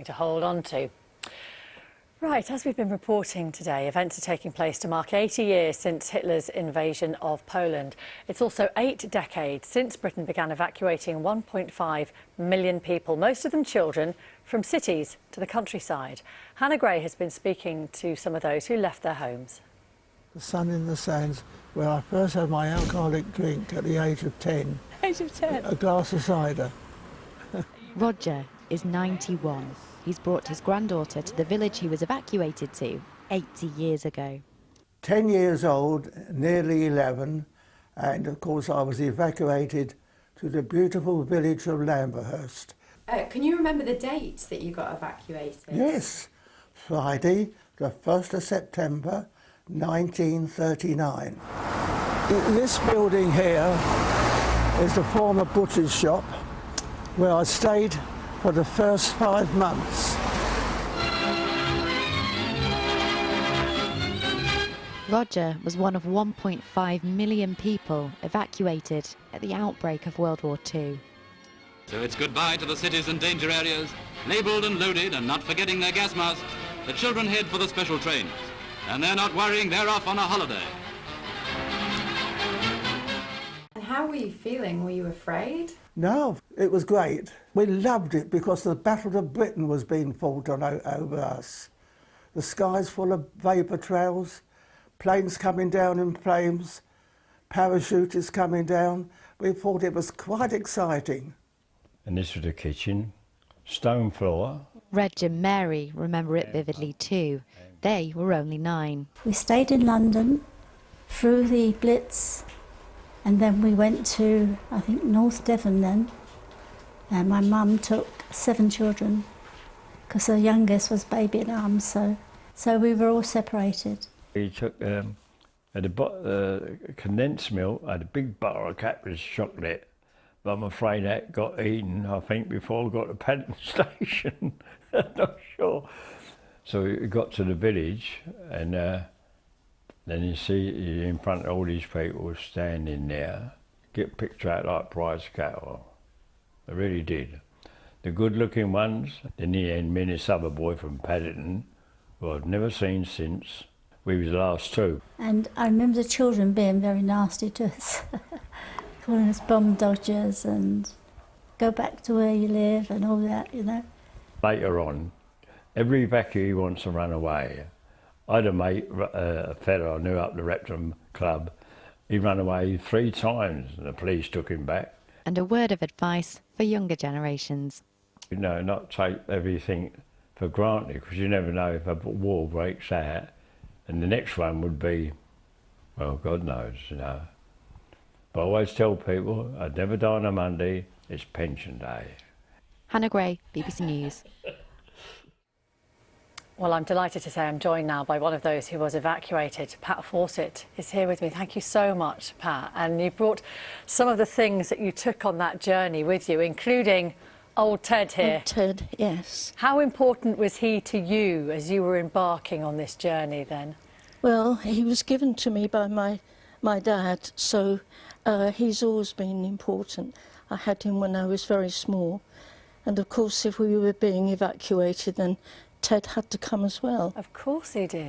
to hold on to. Right, as we've been reporting today, events are taking place to mark 80 years since Hitler's invasion of Poland. It's also 8 decades since Britain began evacuating 1.5 million people, most of them children, from cities to the countryside. Hannah Gray has been speaking to some of those who left their homes. The Sun in the Sands, where I first had my alcoholic drink at the age of 10. Age of 10? A glass of cider. Roger is 91. He's brought his granddaughter to the village he was evacuated to 80 years ago. 10 years old, nearly 11, and of course I was evacuated to the beautiful village of Lamberhurst. Can you remember the dates that you got evacuated? Yes, Friday, the 1st of September, 1939. This building here is the former butcher's shop, where I stayed for the first 5 months. Roger was one of 1.5 million people evacuated at the outbreak of World War II. So it's goodbye to the cities and danger areas, labelled and loaded and not forgetting their gas masks. The children head for the special trains, and they're not worrying, they're off on a holiday. And how were you feeling? Were you afraid? No, it was great. We loved it because the Battle of Britain was being fought on over us. The sky's full of vapour trails, planes coming down in flames, parachutists coming down. We thought it was quite exciting. And this was the kitchen, stone floor. Reg and Mary remember it vividly too. They were only 9. We stayed in London through the Blitz, and then we went to, I think, North Devon then. And my mum took 7 children because her youngest was baby in arms, so we were all separated. We took condensed milk, I had a big bar of Cadbury's chocolate, but I'm afraid that got eaten, I think, before I got to Paddington Station. I'm not sure. So we got to the village, and then you see you're in front of all these people standing there, get picked out like prize cattle. They really did. The good-looking ones, in the end, me and this other boy from Paddington, who I've never seen since, we was the last 2. And I remember the children being very nasty to us, calling us bomb dodgers and go back to where you live and all that, you know. Later on, every evacuee wants to run away. I had a mate, a fellow I knew up the Repton Club. He ran away 3 times and the police took him back. And a word of advice for younger generations. You know, not take everything for granted, because you never know if a war breaks out and the next one would be, well, God knows, you know. But I always tell people, I'd never die on a Monday, it's pension day. Hannah Gray, BBC News. Well, I'm delighted to say I'm joined now by one of those who was evacuated. Pat Fawcett is here with me. Thank you so much, Pat. And you brought some of the things that you took on that journey with you, including old Ted here. Old Ted, yes. How important was he to you as you were embarking on this journey then? Well, he was given to me by my dad, so he's always been important. I had him when I was very small. And of course, if we were being evacuated, then Ted had to come as well. Of course he did.